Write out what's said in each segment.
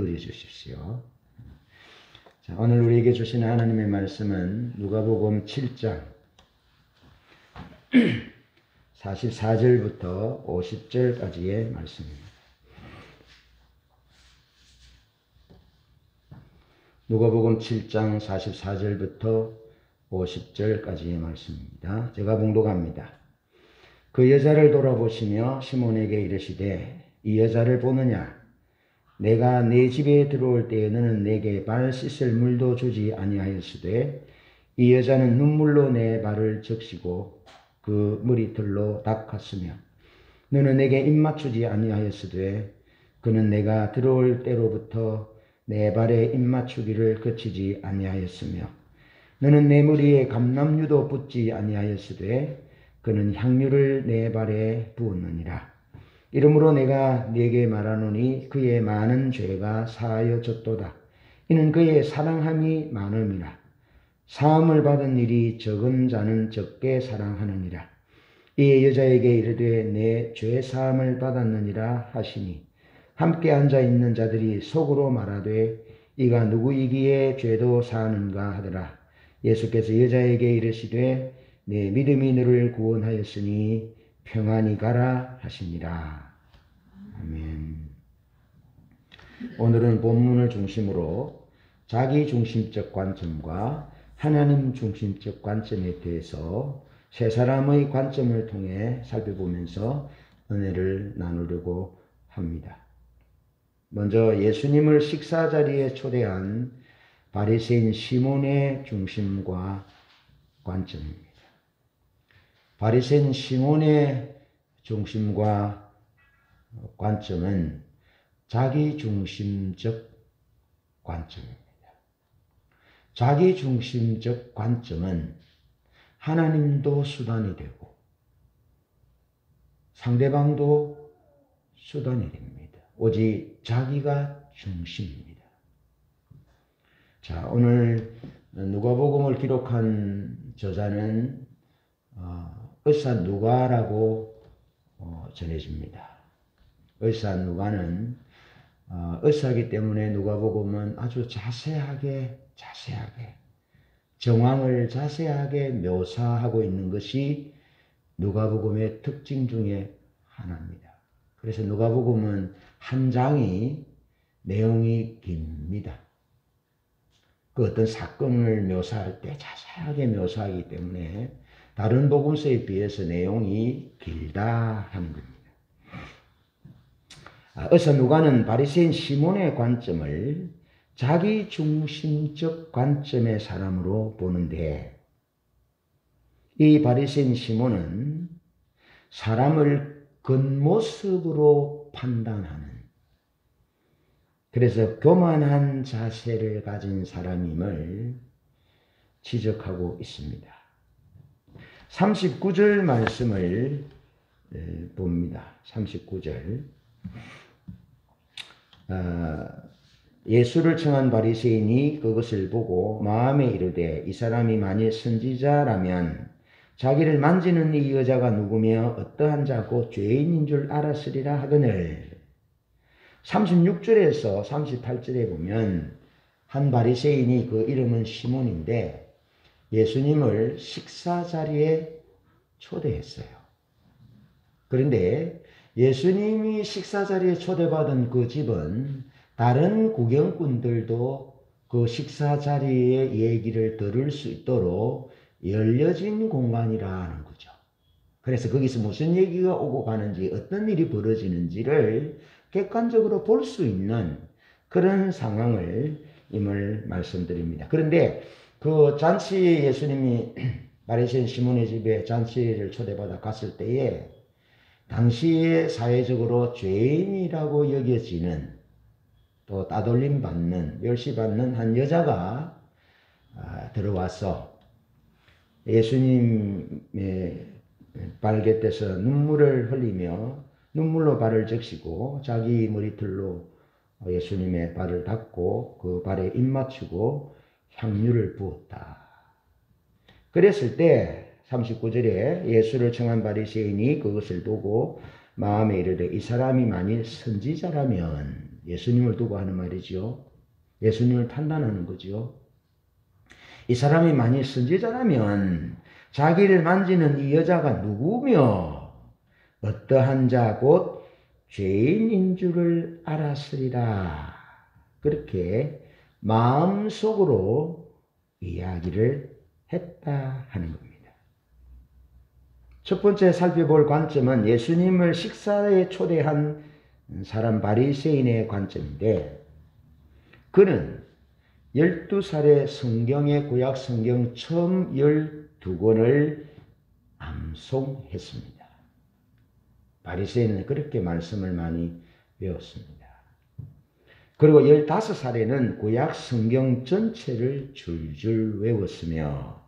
누려 주십시오. 자, 오늘 우리에게 주시는 하나님의 말씀은 누가복음 7장 44절부터 50절까지의 말씀입니다. 누가복음 7장 44절부터 50절까지의 말씀입니다. 제가 봉독합니다. 그 여자를 돌아보시며 시몬에게 이르시되 이 여자를 보느냐? 내가 네 집에 들어올 때에 너는 내게 발 씻을 물도 주지 아니하였으되 이 여자는 눈물로 내 발을 적시고 그 머리털로 닦았으며 너는 내게 입 맞추지 아니하였으되 그는 내가 들어올 때로부터 내 발에 입 맞추기를 그치지 아니하였으며 너는 내 머리에 감람유도 붓지 아니하였으되 그는 향유를 내 발에 부었느니라. 이러므로 내가 네게 말하노니 그의 많은 죄가 사하여졌도다. 이는 그의 사랑함이 많음이라. 사함을 받은 일이 적은 자는 적게 사랑하느니라. 이에 여자에게 이르되 내 죄 사함을 받았느니라 하시니 함께 앉아 있는 자들이 속으로 말하되 이가 누구이기에 죄도 사하는가 하더라. 예수께서 여자에게 이르시되 내 믿음이 너를 구원하였으니 평안히 가라 하시니라. 아멘. 오늘은 본문을 중심으로 자기 중심적 관점과 하나님 중심적 관점에 대해서 세 사람의 관점을 통해 살펴보면서 은혜를 나누려고 합니다. 먼저 예수님을 식사 자리에 초대한 바리새인 시몬의 중심과 관점입니다. 바리새인 시몬의 중심과 관점은 자기 중심적 관점입니다. 자기 중심적 관점은 하나님도 수단이 되고 상대방도 수단이 됩니다. 오직 자기가 중심입니다. 자, 오늘 누가복음을 기록한 저자는 의사 누가라고 전해집니다. 의사 누가는 의사이기 때문에 누가복음은 아주 자세하게 정황을 자세하게 묘사하고 있는 것이 누가복음의 특징 중에 하나입니다. 그래서 누가복음은 한 장이 내용이 깁니다. 그 어떤 사건을 묘사할 때 자세하게 묘사하기 때문에 다른 복음서에 비해서 내용이 길다 하는 겁니다. 의사 누가는 바리새인 시몬의 관점을 자기 중심적 관점의 사람으로 보는데 이 바리새인 시몬은 사람을 겉모습으로 판단하는 그래서 교만한 자세를 가진 사람임을 지적하고 있습니다. 39절 말씀을 봅니다. 39절. 예수를 청한 바리새인이 그것을 보고 마음에 이르되 이 사람이 만일 선지자라면 자기를 만지는 이 여자가 누구며 어떠한 자고 죄인인 줄 알았으리라 하거늘. 36절에서 38절에 보면 한 바리새인이 그 이름은 시몬인데 예수님을 식사 자리에 초대했어요. 그런데 예수님이 식사 자리에 초대받은 그 집은 다른 구경꾼들도 그 식사 자리의 얘기를 들을 수 있도록 열려진 공간이라는 거죠. 그래서 거기서 무슨 얘기가 오고 가는지 어떤 일이 벌어지는지를 객관적으로 볼 수 있는 그런 상황을 임을 말씀드립니다. 그런데 그 잔치에 예수님이 바리새인 시몬의 집에 잔치를 초대받아 갔을 때에 당시에 사회적으로 죄인이라고 여겨지는 또 따돌림 받는 멸시받는 한 여자가 들어와서 예수님의 발곁에서 눈물을 흘리며 눈물로 발을 적시고 자기 머리털로 예수님의 발을 닦고 그 발에 입 맞추고 향유를 부었다. 그랬을 때 39절에 예수를 청한 바리새인이 그것을 보고 마음에 이르되 이 사람이 만일 선지자라면 예수님을 두고 하는 말이지요. 예수님을 판단하는 거지요. 이 사람이 만일 선지자라면 자기를 만지는 이 여자가 누구며 어떠한 자 곧 죄인인 줄을 알았으리라. 그렇게 마음속으로 이야기를 했다 하는 겁니다. 첫 번째 살펴볼 관점은 예수님을 식사에 초대한 사람 바리새인의 관점인데, 그는 12살에 성경의 구약 성경 처음 12권을 암송했습니다. 바리새인은 그렇게 말씀을 많이 외웠습니다. 그리고 15살에는 구약 성경 전체를 줄줄 외웠으며,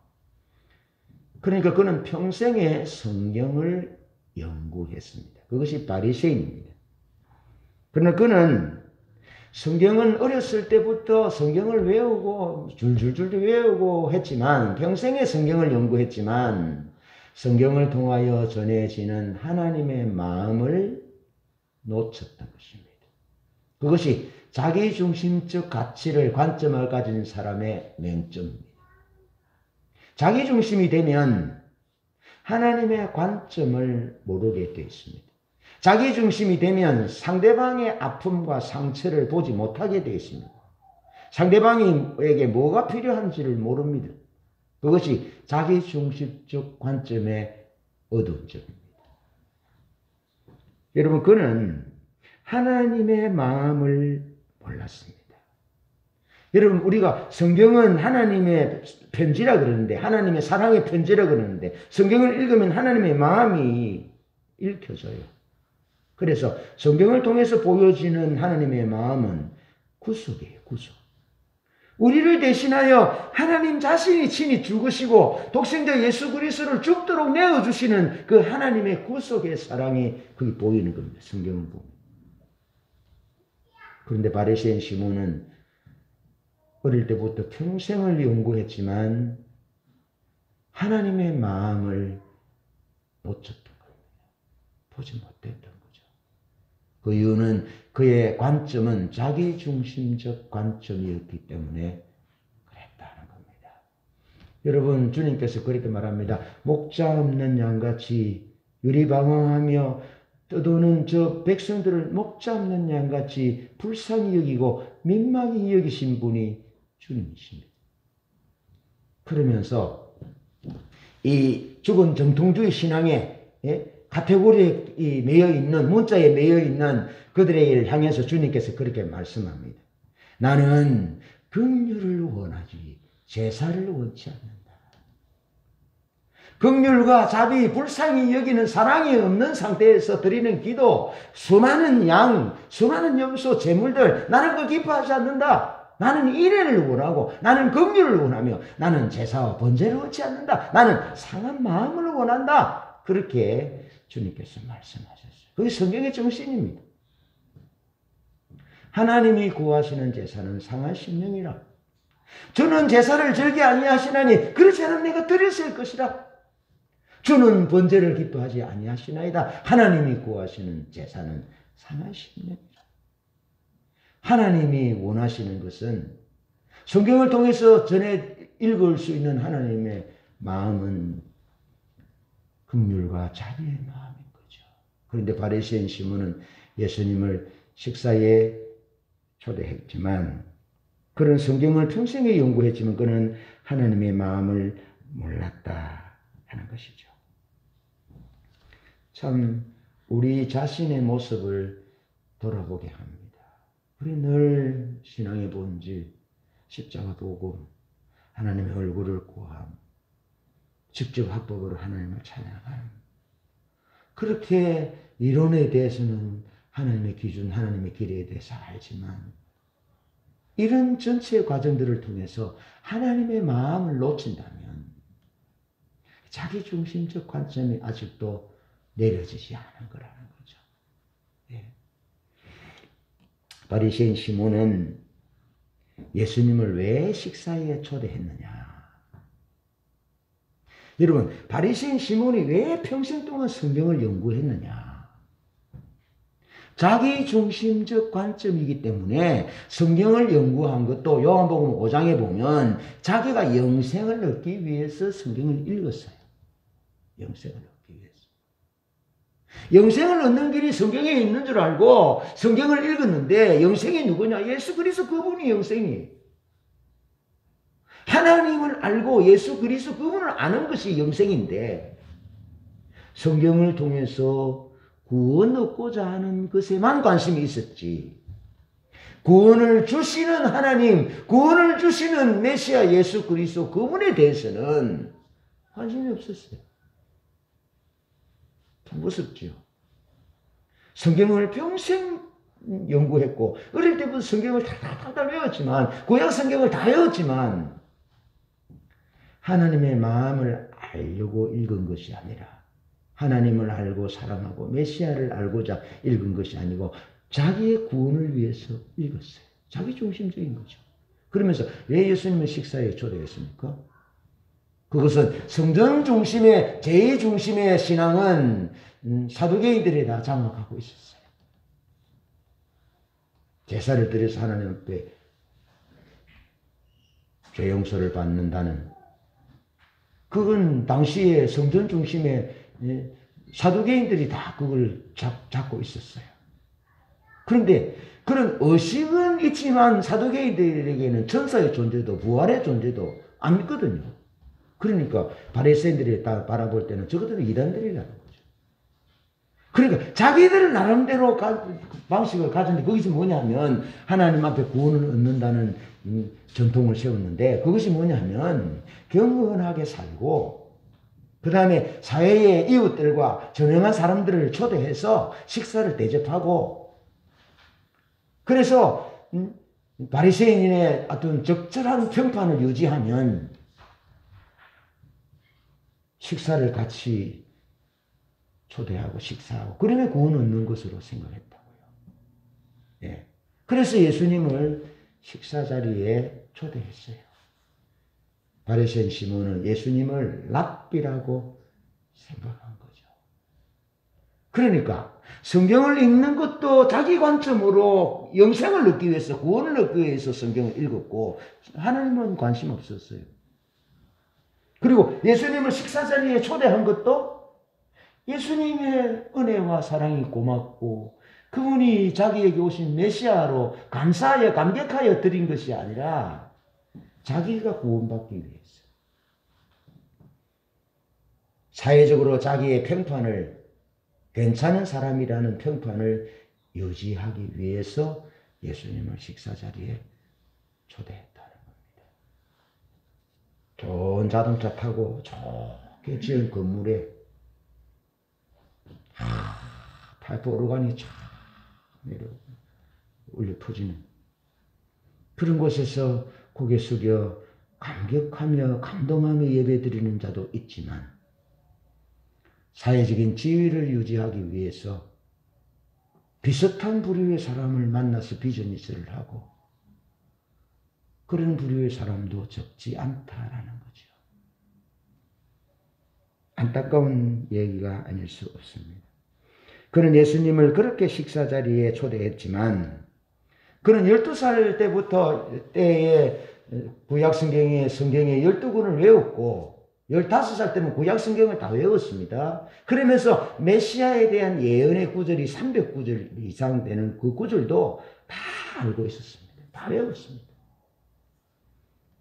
그러니까 그는 평생에 성경을 연구했습니다. 그것이 바리새인입니다. 그러나 그는 성경은 어렸을 때부터 성경을 외우고 줄줄줄 외우고 했지만, 평생에 성경을 연구했지만 성경을 통하여 전해지는 하나님의 마음을 놓쳤던 것입니다. 그것이 자기중심적 가치를 관점을 가진 사람의 맹점입니다. 자기중심이 되면 하나님의 관점을 모르게 되어 있습니다. 자기중심이 되면 상대방의 아픔과 상처를 보지 못하게 되어 있습니다. 상대방에게 뭐가 필요한지를 모릅니다. 그것이 자기중심적 관점의 어두운 점입니다. 여러분, 그는 하나님의 마음을 몰랐습니다. 여러분, 우리가 성경은 하나님의 편지라 그러는데, 하나님의 사랑의 편지라 그러는데, 성경을 읽으면 하나님의 마음이 읽혀져요. 그래서 성경을 통해서 보여지는 하나님의 마음은 구속이에요, 구속. 우리를 대신하여 하나님 자신이 친히 죽으시고 독생자 예수 그리스도를 죽도록 내어주시는 그 하나님의 구속의 사랑이 거기 보이는 겁니다. 성경을 보면. 그런데 바리새인 시몬은 어릴 때부터 평생을 연구했지만 하나님의 마음을 놓쳤던 겁니다. 보지 못했던 거죠. 그 이유는 그의 관점은 자기중심적 관점이었기 때문에 그랬다는 겁니다. 여러분, 주님께서 그렇게 말합니다. 목자 없는 양같이 유리방황하며 떠도는 저 백성들을 목자 없는 양같이 불쌍히 여기고 민망히 여기신 분이 주님이십니다. 그러면서 이 죽은 정통주의 신앙에 카테고리에 매여 있는, 문자에 매여 있는 그들을 향해서 주님께서 그렇게 말씀합니다. 나는 긍휼을 원하지 제사를 원치 않는다. 긍휼과 자비, 불쌍히 여기는 사랑이 없는 상태에서 드리는 기도, 수많은 양, 수많은 염소, 제물들, 나는 그걸 기뻐하지 않는다. 나는 이래를 원하고, 나는 긍휼을 원하며, 나는 제사와 번제를 원치 않는다. 나는 상한 마음을 원한다. 그렇게 주님께서 말씀하셨어요. 그게 성경의 정신입니다. 하나님이 구하시는 제사는 상한 심령이라. 주는 제사를 즐겨 아니하시나니 그렇지 않으면 내가 드렸을 것이라. 주는 번제를 기뻐하지 아니하시나이다. 하나님이 구하시는 제사는 상한 심령이라. 하나님이 원하시는 것은, 성경을 통해서 전해 읽을 수 있는 하나님의 마음은 긍휼과 자비의 마음인 거죠. 그런데 바리새인 시몬은 예수님을 식사에 초대했지만, 그런 성경을 평생에 연구했지만 그는 하나님의 마음을 몰랐다 하는 것이죠. 참 우리 자신의 모습을 돌아보게 합니다. 우리 늘 신앙의 본질, 십자가 복음, 하나님의 얼굴을 구함, 직접 합법으로 하나님을 찬양함. 그렇게 이론에 대해서는 하나님의 기준, 하나님의 길에 대해서 알지만, 이런 전체 과정들을 통해서 하나님의 마음을 놓친다면 자기중심적 관점이 아직도 내려지지 않은 거라는 거죠. 예. 바리새인 시몬은 예수님을 왜 식사에 초대했느냐? 여러분, 바리새인 시몬이 왜 평생 동안 성경을 연구했느냐? 자기 중심적 관점이기 때문에 성경을 연구한 것도 요한복음 5장에 보면 자기가 영생을 얻기 위해서 성경을 읽었어요. 영생을 얻기 위해서. 영생을 얻는 길이 성경에 있는 줄 알고 성경을 읽었는데 영생이 누구냐? 예수 그리스도 그분이 영생이에요. 하나님을 알고 예수 그리스도 그분을 아는 것이 영생인데 성경을 통해서 구원 얻고자 하는 것에만 관심이 있었지. 구원을 주시는 하나님, 구원을 주시는 메시아 예수 그리스도 그분에 대해서는 관심이 없었어요. 참 무섭죠. 성경을 평생 연구했고 어릴 때부터 성경을 탈탈탈탈 외웠지만 구약 성경을 다 외웠지만 하나님의 마음을 알려고 읽은 것이 아니라 하나님을 알고 사랑하고 메시아를 알고자 읽은 것이 아니고 자기의 구원을 위해서 읽었어요. 자기 중심적인 거죠. 그러면서 왜 예수님을 식사에 초대했습니까? 그것은 성전 중심의 제 중심의 신앙은 사두개인들이 다 장악하고 있었어요. 제사를 드려서 하나님 앞에 죄 용서를 받는다는 그건 당시에 성전 중심의 사두개인들이 다 그걸 잡고 있었어요. 그런데 그런 의식은 있지만 사두개인들에게는 천사의 존재도 부활의 존재도 안 믿거든요. 그러니까 바리새인들이 다 바라볼 때는 저것들은 이단들이라는 거죠. 그러니까 자기들 나름대로 방식을 가졌는데 그것이 뭐냐면 하나님 앞에 구원을 얻는다는 전통을 세웠는데 그것이 뭐냐면 경건하게 살고 그 다음에 사회의 이웃들과 전형한 사람들을 초대해서 식사를 대접하고 그래서 바리새인의 어떤 적절한 평판을 유지하면 식사를 같이 초대하고 식사하고 그러면 구원 얻는 것으로 생각했다고요. 예. 그래서 예수님을 식사 자리에 초대했어요. 바리새인 시몬은 예수님을 랍비라고 생각한 거죠. 그러니까 성경을 읽는 것도 자기 관점으로 영생을 얻기 위해서 구원을 얻기 위해서 성경을 읽었고 하나님은 관심 없었어요. 그리고 예수님을 식사 자리에 초대한 것도 예수님의 은혜와 사랑이 고맙고 그분이 자기에게 오신 메시아로 감사하여 감격하여 드린 것이 아니라 자기가 구원받기 위해서 사회적으로 자기의 평판을 괜찮은 사람이라는 평판을 유지하기 위해서 예수님을 식사 자리에 초대했다는 겁니다. 좋은 자동차 타고 좋게 지은 건물에 파이프 오르간이 쫙 내려 울려 터지는 그런 곳에서 고개 숙여 감격하며 감동하며 예배드리는 자도 있지만 사회적인 지위를 유지하기 위해서 비슷한 부류의 사람을 만나서 비즈니스를 하고 그런 부류의 사람도 적지 않다라는 거죠. 안타까운 얘기가 아닐 수 없습니다. 그는 예수님을 그렇게 식사 자리에 초대했지만 그는 12살 때의 구약 성경의 12권을 외웠고 15살 때면 구약 성경을 다 외웠습니다. 그러면서 메시아에 대한 예언의 구절이 300구절 이상 되는 그 구절도 다 알고 있었습니다. 다 외웠습니다.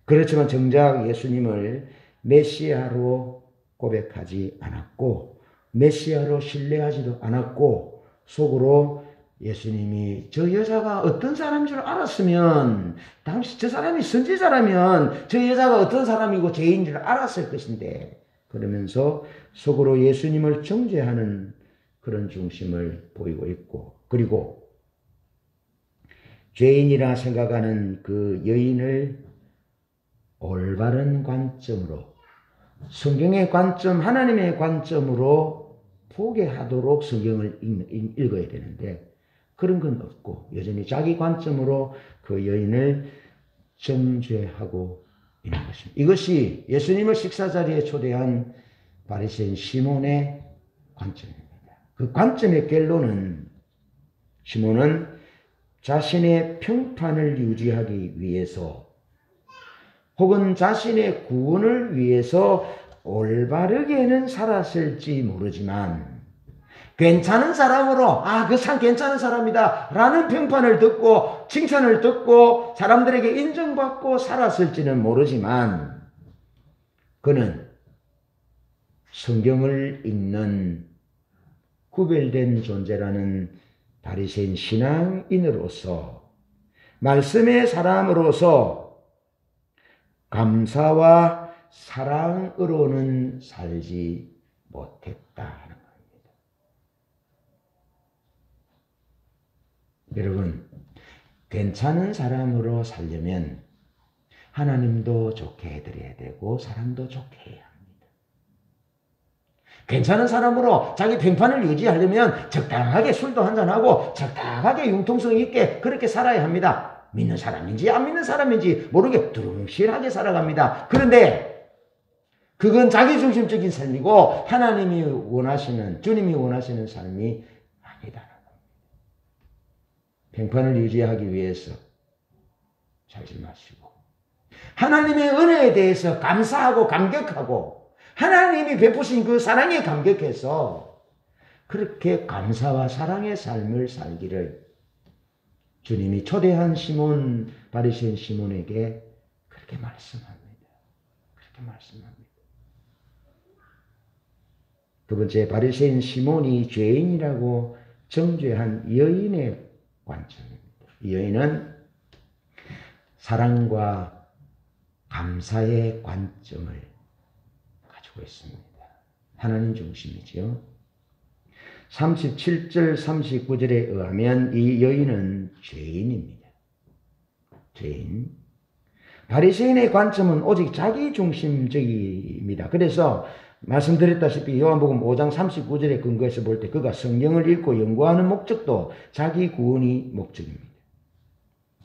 그렇지만 정작 예수님을 메시아로 고백하지 않았고 메시아로 신뢰하지도 않았고 속으로 예수님이 저 여자가 어떤 사람인 줄 알았으면 당시 저 사람이 선지자라면 저 여자가 어떤 사람이고 죄인인 줄 알았을 것인데 그러면서 속으로 예수님을 정죄하는 그런 중심을 보이고 있고 그리고 죄인이라 생각하는 그 여인을 올바른 관점으로 성경의 관점 하나님의 관점으로 보게 하도록 성경을 읽어야 되는데 그런 건 없고 여전히 자기 관점으로 그 여인을 정죄하고 있는 것입니다. 이것이 예수님을 식사 자리에 초대한 바리새인 시몬의 관점입니다. 그 관점의 결론은 시몬은 자신의 평판을 유지하기 위해서 혹은 자신의 구원을 위해서 올바르게는 살았을지 모르지만 괜찮은 사람으로 그 사람 괜찮은 사람이다 라는 평판을 듣고 칭찬을 듣고 사람들에게 인정받고 살았을지는 모르지만 그는 성경을 읽는 구별된 존재라는 바리새인 신앙인으로서 말씀의 사람으로서 감사와 사랑으로는 살지 못했다 하는 겁니다. 여러분, 괜찮은 사람으로 살려면 하나님도 좋게 해드려야 되고 사람도 좋게 해야 합니다. 괜찮은 사람으로 자기 평판을 유지하려면 적당하게 술도 한잔하고 적당하게 융통성 있게 그렇게 살아야 합니다. 믿는 사람인지 안 믿는 사람인지 모르게 두루뭉실하게 살아갑니다. 그런데 그건 자기중심적인 삶이고 하나님이 원하시는, 주님이 원하시는 삶이 아니다. 평판을 유지하기 위해서 살지 마시고 하나님의 은혜에 대해서 감사하고 감격하고 하나님이 베푸신 그 사랑에 감격해서 그렇게 감사와 사랑의 삶을 살기를 주님이 초대한 시몬, 바리새인 시몬에게 그렇게 말씀합니다. 그렇게 말씀합니다. 두 번째, 바리새인 시몬이 죄인이라고 정죄한 여인의 관점입니다. 이 여인은 사랑과 감사의 관점을 가지고 있습니다. 하나님 중심이지요. 37절 39절에 의하면 이 여인은 죄인입니다. 죄인. 바리새인의 관점은 오직 자기 중심적입니다. 그래서 말씀드렸다시피 요한복음 5장 39절에 근거해서 볼 때 그가 성경을 읽고 연구하는 목적도 자기 구원이 목적입니다.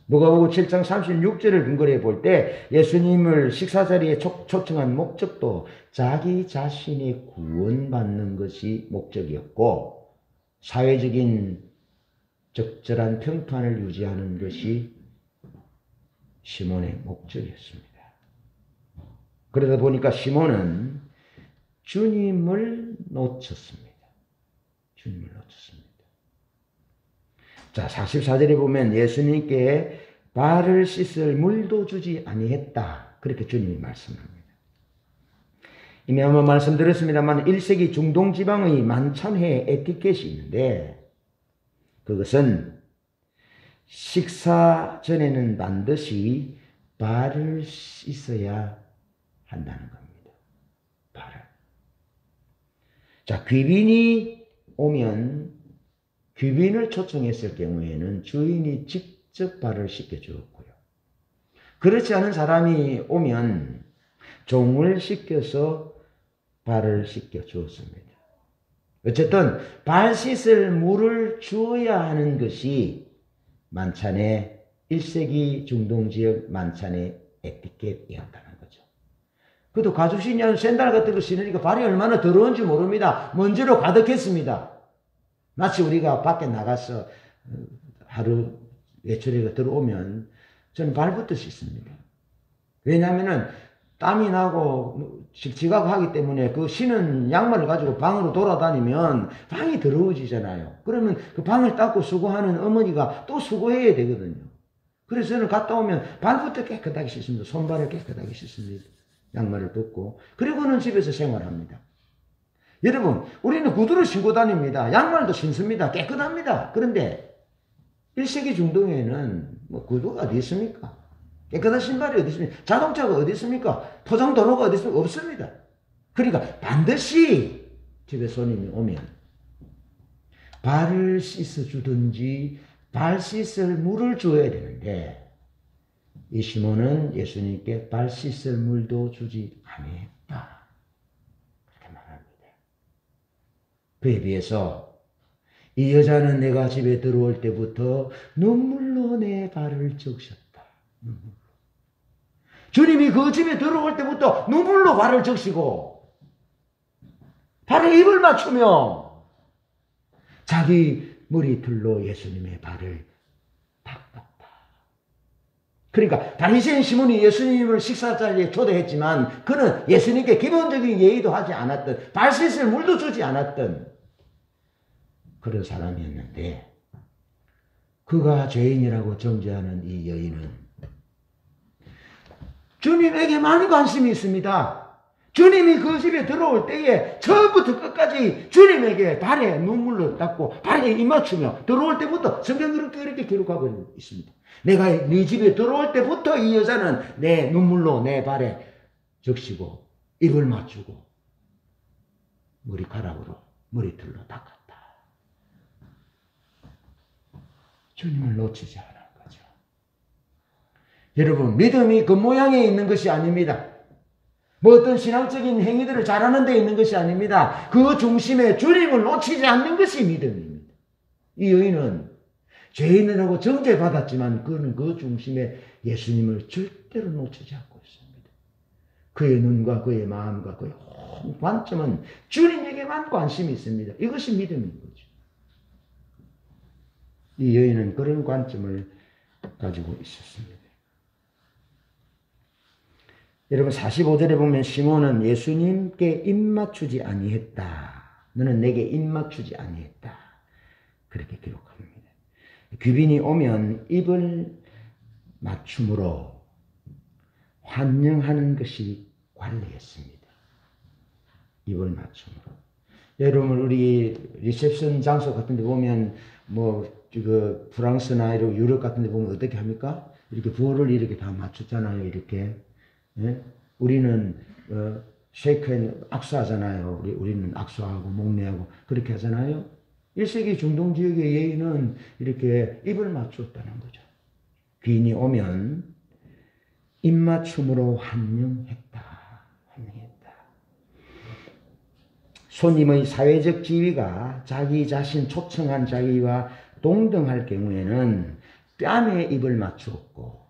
누가복음 7장 36절을 근거로 볼 때 예수님을 식사자리에 초청한 목적도 자기 자신의 구원받는 것이 목적이었고 사회적인 적절한 평판을 유지하는 것이 시몬의 목적이었습니다. 그러다 보니까 시몬은 주님을 놓쳤습니다. 주님을 놓쳤습니다. 자, 44절에 보면 예수님께 발을 씻을 물도 주지 아니했다. 그렇게 주님이 말씀합니다. 이미 한번 말씀드렸습니다만 1세기 중동 지방의 만찬회 에티켓이 있는데 그것은 식사 전에는 반드시 발을 씻어야 한다는 겁니다. 발을. 자, 귀빈이 오면 귀빈을 초청했을 경우에는 주인이 직접 발을 씻겨주었고요. 그렇지 않은 사람이 오면 종을 시켜서 발을 씻겨주었습니다. 어쨌든 발 씻을 물을 주어야 하는 것이 만찬의 1세기 중동지역 만찬의 에티켓이었다는 거죠. 그래도 가죽 신냐는 샌들 같은 거 신으니까 발이 얼마나 더러운지 모릅니다. 먼지로 가득했습니다. 마치 우리가 밖에 나가서 하루 외출해가 들어오면 저는 발부터 씻습니다. 왜냐하면 땀이 나고 지각하기 때문에 그 신은 양말을 가지고 방으로 돌아다니면 방이 더러워지잖아요. 그러면 그 방을 닦고 수고하는 어머니가 또 수고해야 되거든요. 그래서 저는 갔다 오면 발부터 깨끗하게 씻습니다. 손발을 깨끗하게 씻습니다. 양말을 벗고. 그리고는 집에서 생활합니다. 여러분, 우리는 구두를 신고 다닙니다. 양말도 신습니다. 깨끗합니다. 그런데 1세기 중동에는 뭐 구두가 어디 있습니까? 깨끗한 신발이 어디 있습니까? 자동차가 어디 있습니까? 포장 도로가 어디 있습니까? 없습니다. 그러니까 반드시 집에 손님이 오면 발을 씻어주든지 발 씻을 물을 줘야 되는데 이 시몬은 예수님께 발 씻을 물도 주지 아니했다. 그렇게 말합니다. 그에 비해서 이 여자는 내가 집에 들어올 때부터 눈물로 내 발을 적셨다. 주님이 그 집에 들어올 때부터 눈물로 발을 적시고 발에 입을 맞추며 자기 머리털로 예수님의 발을 닦았다. 그러니까 바리새인 시몬이 예수님을 식사 자리에 초대했지만 그는 예수님께 기본적인 예의도 하지 않았던, 발 씻을 물도 주지 않았던 그런 사람이었는데, 그가 죄인이라고 정죄하는 이 여인은 주님에게만 관심이 있습니다. 주님이 그 집에 들어올 때에 처음부터 끝까지 주님에게 발에 눈물로 닦고 발에 입맞추며 들어올 때부터 성경 그렇게 이렇게 기록하고 있습니다. 내가 네 집에 들어올 때부터 이 여자는 내 눈물로 내 발에 적시고 입을 맞추고 머리카락으로 머리털로 닦았다. 주님을 놓치지 않은 거죠. 여러분, 믿음이 겉모양에 있는 것이 아닙니다. 뭐 어떤 신앙적인 행위들을 잘하는 데 있는 것이 아닙니다. 그 중심에 주님을 놓치지 않는 것이 믿음입니다. 이 여인은 죄인이라고 정죄받았지만 그는 그 중심에 예수님을 절대로 놓치지 않고 있습니다. 그의 눈과 그의 마음과 그의 온 관점은 주님에게만 관심이 있습니다. 이것이 믿음인 거죠. 이 여인은 그런 관점을 가지고 있었습니다. 여러분 45절에 보면 시몬은 예수님께 입맞추지 아니했다. 너는 내게 입맞추지 아니했다. 그렇게 기록합니다. 귀빈이 오면 입을 맞춤으로 환영하는 것이 관례였습니다. 입을 맞춤으로. 여러분 우리 리셉션 장소 같은 데 보면 그 프랑스나 이런 유럽 같은 데 보면 어떻게 합니까? 이렇게 부호를 이렇게 다 맞췄잖아요. 이렇게. 예? 우리는 쉐이크앤 악수하잖아요. 우리는 악수하고 목례하고 그렇게 하잖아요. 1세기 중동 지역의 예의는 이렇게 입을 맞추었다는 거죠. 귀인이 오면 입맞춤으로 환영했다. 환영했다. 손님의 사회적 지위가 자기 자신 초청한 자기와 동등할 경우에는 뺨에 입을 맞추었고,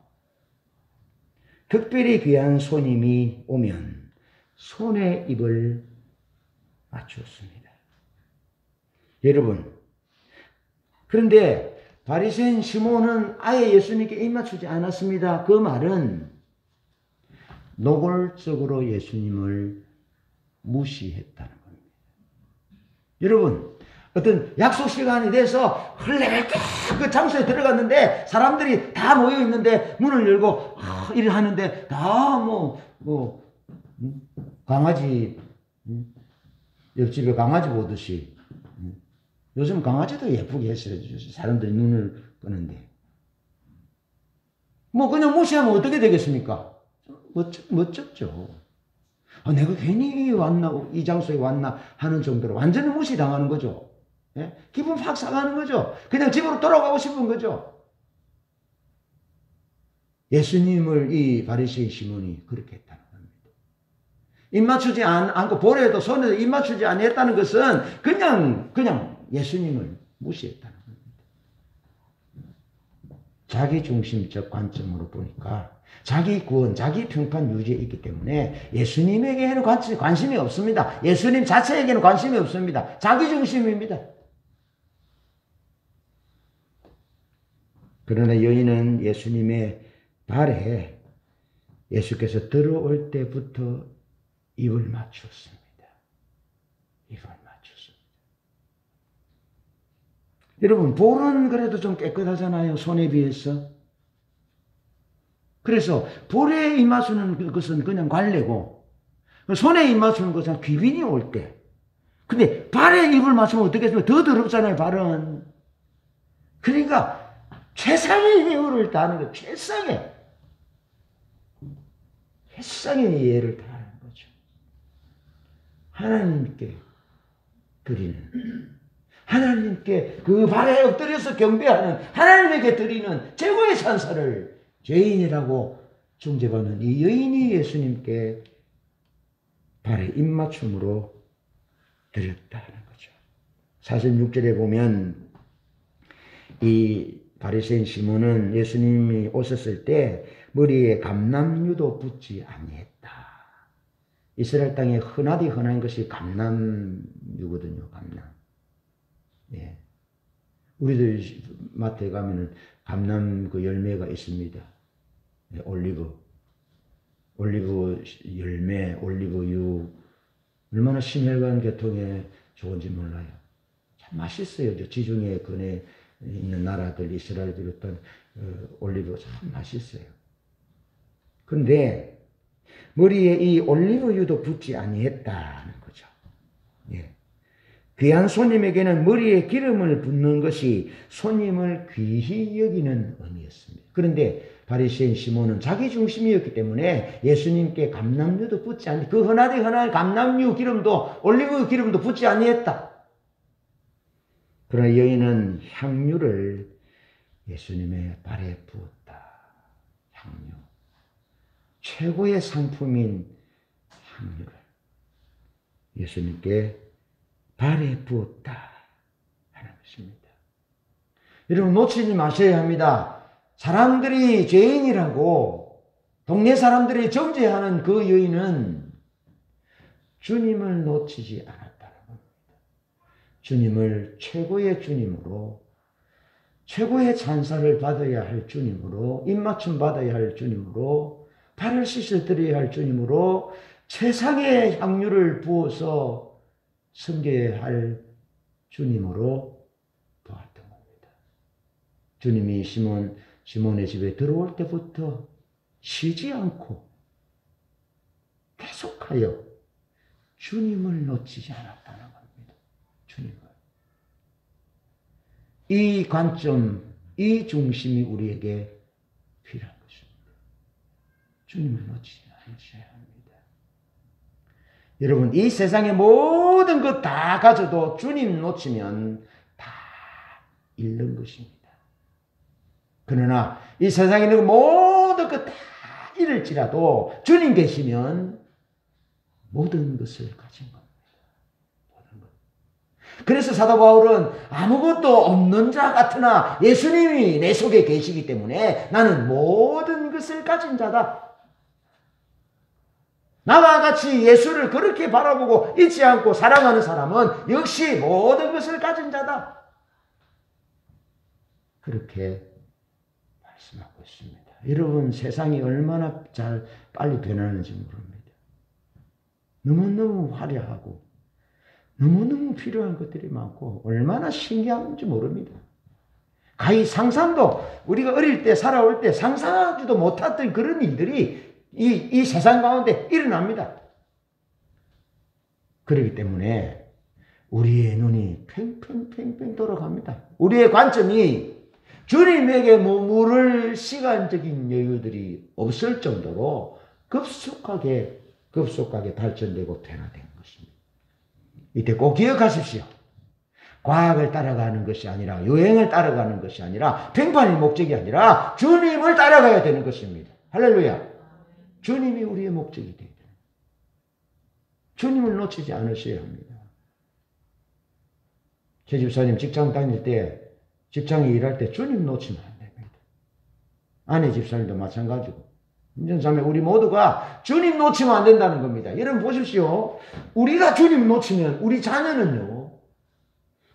특별히 귀한 손님이 오면 손에 입을 맞추었습니다. 여러분, 그런데 바리새인 시몬은 아예 예수님께 입 맞추지 않았습니다. 그 말은 노골적으로 예수님을 무시했다는 겁니다. 여러분, 어떤 약속 시간이 돼서 흘레벨 그 장소에 들어갔는데 사람들이 다 모여 있는데 문을 열고 일을 하는데 다 강아지 옆집에 강아지 보듯이, 요즘 강아지도 예쁘게 했어요. 사람들이 눈을 끄는데 그냥 무시하면 어떻게 되겠습니까? 멋졌죠. 내가 괜히 왔나, 이 장소에 왔나 하는 정도로 완전히 무시당하는 거죠. 예? 기분 확 상하는 거죠. 그냥 집으로 돌아가고 싶은 거죠. 예수님을 이 바리새인 시몬이 그렇게 했다는 겁니다. 입 맞추지 않고 볼에도 손에도 입 맞추지 않았다는 것은 그냥 예수님을 무시했다는 겁니다. 자기 중심적 관점으로 보니까 자기 구원, 자기 평판 유지에 있기 때문에 예수님에게는 관심이 없습니다. 예수님 자체에게는 관심이 없습니다. 자기 중심입니다. 그러나 여인은 예수님의 발에 예수께서 들어올 때부터 입을 맞췄습니다. 입을 맞췄습니다. 여러분, 볼은 그래도 좀 깨끗하잖아요. 손에 비해서. 그래서 볼에 입 맞추는 것은 그냥 관례고, 손에 입 맞추는 것은 귀빈이 올 때. 근데 발에 입을 맞추면 어떻게 했으면 더 더럽잖아요, 발은. 그러니까 최상의 예우를 다하는 것, 최상의 예를 다하는 거죠. 하나님께 드리는, 하나님께 그 발에 엎드려서 경배하는, 하나님에게 드리는 최고의 찬사를 죄인이라고 중재받는 이 여인이 예수님께 발에 입맞춤으로 드렸다는 거죠. 46절에 보면 이 바리새인 시몬은 예수님이 오셨을 때 머리에 감람유도 붙지 아니했다. 이스라엘 땅에 흔한 것이 감람유거든요. 감람. 예. 우리들 마트에 가면은 감람 그 열매가 있습니다. 올리브 열매, 올리브유. 얼마나 심혈관 계통에 좋은지 몰라요. 참 맛있어요. 지중해 근해 있는 나라들, 이스라엘 비롯한 올리브 참 맛있어요. 근데 머리에 이 올리브유도 붓지 아니했다는 거죠. 예. 귀한 손님에게는 머리에 기름을 붓는 것이 손님을 귀히 여기는 의미였습니다. 그런데 바리새인 시몬은 자기 중심이었기 때문에 예수님께 감람유도 붓지 않니, 그 흔하디 흔한 감람유 기름도, 올리브 기름도 붓지 아니했다. 그러나 여인은 향유를 예수님의 발에 부었다. 향유. 최고의 상품인 향유를 예수님께 발에 부었다 하는 것입니다. 여러분 놓치지 마셔야 합니다. 사람들이 죄인이라고 동네 사람들이 정죄하는 그 여인은 주님을 놓치지 않았다는 겁니다. 주님을 최고의 주님으로, 최고의 찬사를 받아야 할 주님으로, 입맞춤 받아야 할 주님으로, 발을 씻어드려야 할 주님으로, 최상의 향유를 부어서 섬겨야 할 주님으로 보았던 겁니다. 주님이 시몬의 집에 들어올 때부터 쉬지 않고 계속하여 주님을 놓치지 않았다는 겁니다. 주님을. 이 관점, 이 중심이 우리에게 필요한 것입니다. 주님을 놓치지 않으셔야 합니다. 여러분, 이 세상의 모든 것 다 가져도 주님 놓치면 다 잃는 것입니다. 그러나 이 세상에 있는 모든 것 다 잃을지라도 주님 계시면 모든 것을 가진 겁니다. 모든 것. 그래서 사도 바울은 아무것도 없는 자 같으나 예수님이 내 속에 계시기 때문에 나는 모든 것을 가진 자다. 나와 같이 예수를 그렇게 바라보고 잊지 않고 사랑하는 사람은 역시 모든 것을 가진 자다. 그렇게 말씀하고 있습니다. 여러분, 세상이 얼마나 빨리 변하는지 모릅니다. 너무너무 화려하고 너무너무 필요한 것들이 많고 얼마나 신기한지 모릅니다. 가히 상상도, 우리가 어릴 때 살아올 때 상상하지도 못했던 그런 일들이 이 세상 가운데 일어납니다. 그렇기 때문에 우리의 눈이 팽팽팽팽 돌아갑니다. 우리의 관점이 주님에게 머무를 시간적인 여유들이 없을 정도로 급속하게 발전되고 변화된 것입니다. 이때 꼭 기억하십시오. 과학을 따라가는 것이 아니라, 유행을 따라가는 것이 아니라, 팽판이 목적이 아니라 주님을 따라가야 되는 것입니다. 할렐루야. 주님이 우리의 목적이 되어야 돼요. 주님을 놓치지 않으셔야 합니다. 제 집사님 직장 다닐 때, 직장에 일할 때 주님 놓치면 안 됩니다. 아내 집사님도 마찬가지고. 인전자매 우리 모두가 주님 놓치면 안 된다는 겁니다. 여러분 보십시오. 우리가 주님 놓치면 우리 자녀는요,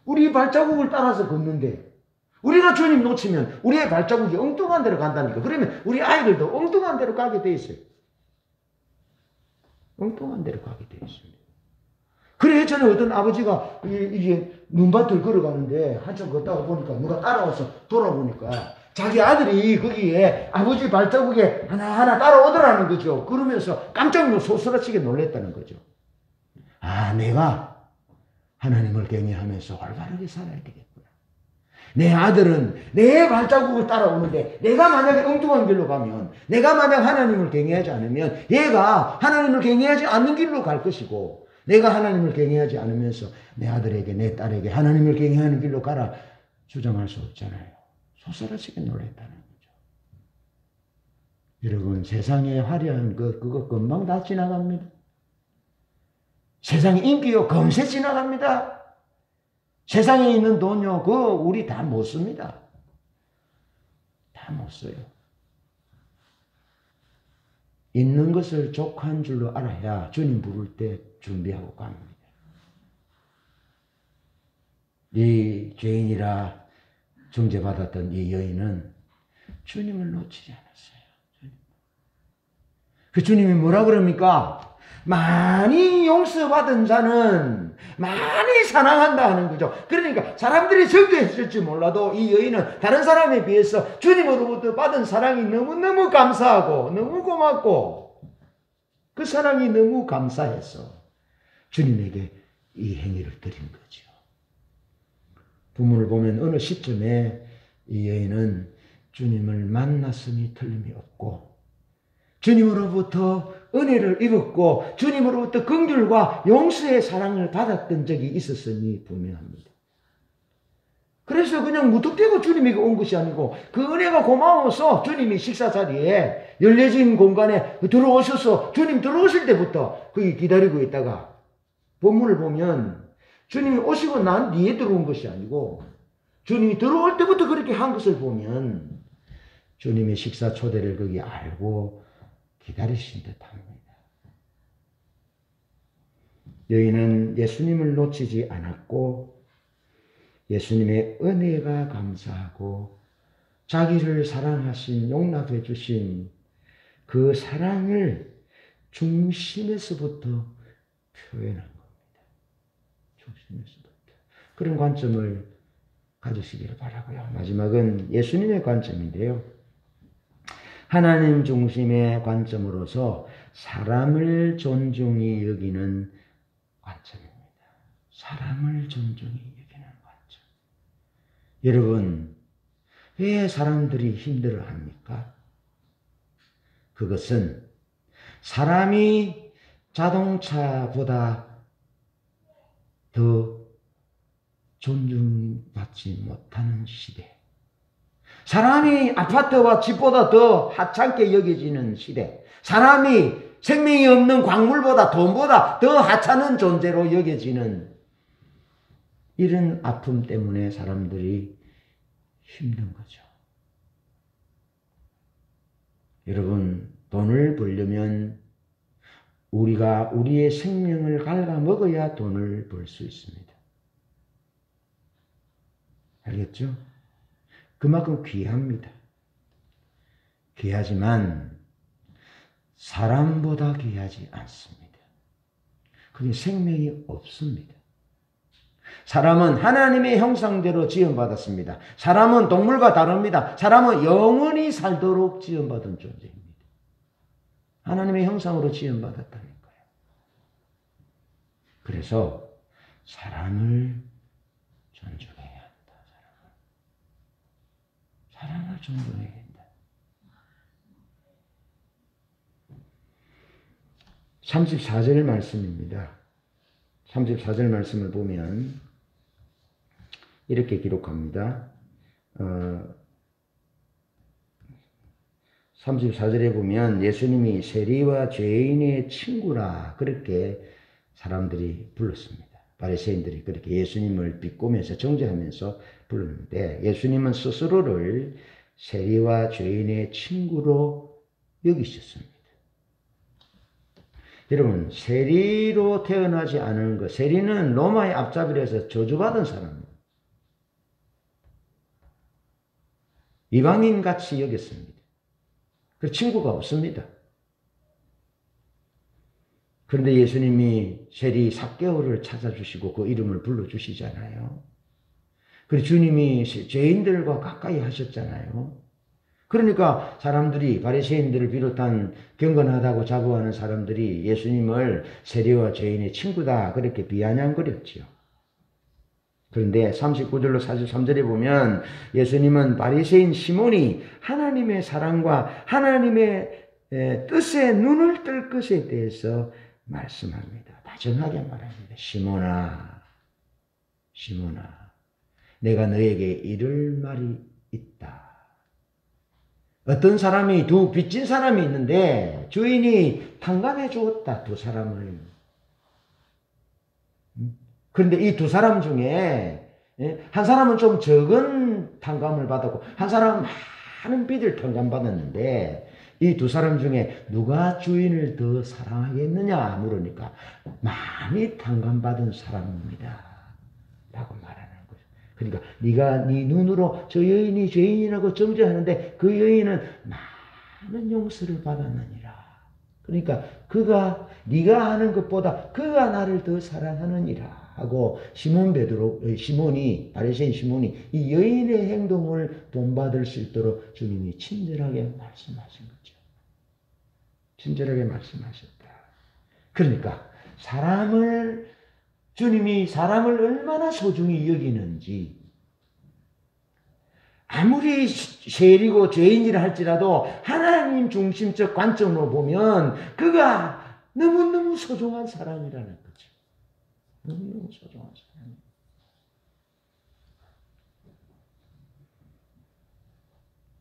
우리 발자국을 따라서 걷는데, 우리가 주님 놓치면 우리의 발자국이 엉뚱한 데로 간다니까. 그러면 우리 아이들도 엉뚱한 데로 가게 돼 있어요. 엉뚱한 데로 가게 돼 있습니다. 그래, 저는 어떤 아버지가 이게 눈밭을 걸어가는데 한참 걷다가 보니까 누가 따라와서 돌아보니까 자기 아들이 거기에 아버지 발자국에 하나하나 따라오더라는 거죠. 그러면서 깜짝 소스라치게 놀랬다는 거죠. 아, 내가 하나님을 경외하면서 올바르게 살아야 되겠구나. 내 아들은 내 발자국을 따라오는데 내가 만약에 엉뚱한 길로 가면, 내가 만약 하나님을 경외하지 않으면 얘가 하나님을 경외하지 않는 길로 갈 것이고, 내가 하나님을 경외하지 않으면서 내 아들에게, 내 딸에게 하나님을 경외하는 길로 가라 주장할 수 없잖아요. 소스라치게 놀랬다는 거죠. 여러분, 세상에 화려한 그거 금방 다 지나갑니다. 세상에 인기요 금세 지나갑니다. 세상에 있는 돈요, 그거 우리 다 못 씁니다. 다 못 써요. 있는 것을 족한 줄로 알아야 주님 부를 때 준비하고 갑니다. 이 죄인이라 정죄받았던 이 여인은 주님을 놓치지 않았어요. 그 주님이 뭐라 그럽니까? 많이 용서받은 자는 많이 사랑한다 하는 거죠. 그러니까 사람들이 정죄했을지 몰라도 이 여인은 다른 사람에 비해서 주님으로부터 받은 사랑이 너무너무 감사하고 너무 고맙고 그 사랑이 너무 감사해서 주님에게 이 행위를 드린 거죠. 본문을 보면 어느 시점에 이 여인은 주님을 만났음이 틀림이 없고 주님으로부터 은혜를 입었고 주님으로부터 긍휼과 용서의 사랑을 받았던 적이 있었으니 분명합니다. 그래서 그냥 무턱대고 주님에게 온 것이 아니고 그 은혜가 고마워서 주님이 식사 자리에 열려진 공간에 들어오셔서 주님 들어오실 때부터 거기 기다리고 있다가 본문을 보면 주님이 오시고 난 뒤에 들어온 것이 아니고 주님이 들어올 때부터 그렇게 한 것을 보면 주님의 식사 초대를 거기 알고 기다리신 듯합니다. 여인은 예수님을 놓치지 않았고 예수님의 은혜가 감사하고 자기를 사랑하신 용납해 주신 그 사랑을 중심에서부터 표현한 겁니다. 중심에서부터. 그런 관점을 가지시기를 바라고요. 마지막은 예수님의 관점인데요. 하나님 중심의 관점으로서 사람을 존중히 여기는 관점입니다. 사람을 존중히 여기는 관점. 여러분, 왜 사람들이 힘들어합니까? 그것은 사람이 자동차보다 더 존중받지 못하는 시대. 사람이 아파트와 집보다 더 하찮게 여겨지는 시대. 사람이 생명이 없는 광물보다 돈보다 더 하찮은 존재로 여겨지는 이런 아픔 때문에 사람들이 힘든 거죠. 여러분, 돈을 벌려면 우리가 우리의 생명을 갉아먹어야 돈을 벌 수 있습니다. 알겠죠? 그만큼 귀합니다. 귀하지만 사람보다 귀하지 않습니다. 그게 생명이 없습니다. 사람은 하나님의 형상대로 지음받았습니다. 사람은 동물과 다릅니다. 사람은 영원히 살도록 지음받은 존재입니다. 하나님의 형상으로 지음받았다니까요. 그래서 사람을 존중해야 한다. 사람을 존중해야 한다. 34절 말씀입니다. 34절 말씀을 보면 이렇게 기록합니다. 34절에 보면 예수님이 세리와 죄인의 친구라 그렇게 사람들이 불렀습니다. 바리새인들이 그렇게 예수님을 비꼬면서 정죄하면서 불렀는데 예수님은 스스로를 세리와 죄인의 친구로 여기셨습니다. 여러분, 세리로 태어나지 않은 것, 세리는 로마의 앞잡이라서 저주받은 사람입니다. 이방인같이 여겼습니다. 그 친구가 없습니다. 그런데 예수님이 세리 삭개오를 찾아주시고 그 이름을 불러주시잖아요. 그리고 주님이 죄인들과 가까이 하셨잖아요. 그러니까 사람들이 바리새인들을 비롯한 경건하다고 자부하는 사람들이 예수님을 세리와 죄인의 친구다 그렇게 비아냥거렸지요. 그런데 39절로 43절에 보면 예수님은 바리새인 시몬이 하나님의 사랑과 하나님의 뜻에 눈을 뜰 것에 대해서 말씀합니다. 다정하게 말합니다. 시몬아, 시몬아, 내가 너에게 이를 말이 있다. 어떤 사람이 두 빚진 사람이 있는데 주인이 탕감해 주었다. 두 사람을. 그런데 이 두 사람 중에 한 사람은 좀 적은 탕감을 받았고 한 사람은 많은 빚을 탕감받았는데 이 두 사람 중에 누가 주인을 더 사랑하겠느냐 물으니까 많이 탕감받은 사람입니다. 라고 말하는 거죠. 그러니까 네가 네 눈으로 저 여인이 죄인이라고 정죄하는데 그 여인은 많은 용서를 받았느니라. 그러니까 그가 네가 하는 것보다 그가 나를 더 사랑하느니라 하고 시몬이 바리새인 시몬이 이 여인의 행동을 본받을 수 있도록 주님이 친절하게 말씀하신 거죠. 친절하게 말씀하셨다. 그러니까 주님이 사람을 얼마나 소중히 여기는지, 아무리 세리고 죄인이라 할지라도 하나님 중심적 관점으로 보면 그가 너무너무 소중한 사람이라는 거죠. 너무너무 소중한 사람.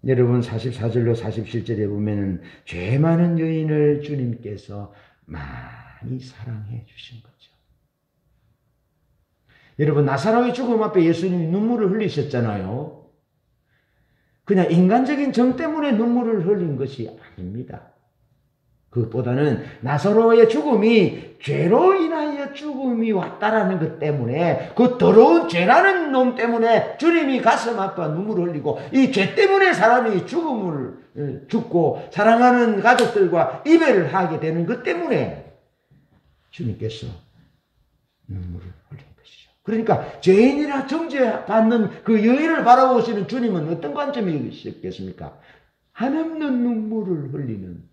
여러분 44절로 47절에 보면은 죄 많은 여인을 주님께서 많이 사랑해 주신 거죠. 여러분 나사로의 죽음 앞에 예수님이 눈물을 흘리셨잖아요. 그냥 인간적인 정 때문에 눈물을 흘린 것이 아닙니다. 그것보다는 나사로의 죽음이 죄로 인하여 죽음이 왔다라는 것 때문에, 그 더러운 죄라는 놈 때문에 주님이 가슴 아파 눈물을 흘리고, 이 죄 때문에 사람이 죽고 사랑하는 가족들과 이별을 하게 되는 것 때문에 주님께서 눈물을 흘린 것이죠. 그러니까 죄인이라 정죄받는 그 여인을 바라보시는 주님은 어떤 관점이셨겠습니까? 한없는 눈물을 흘리는,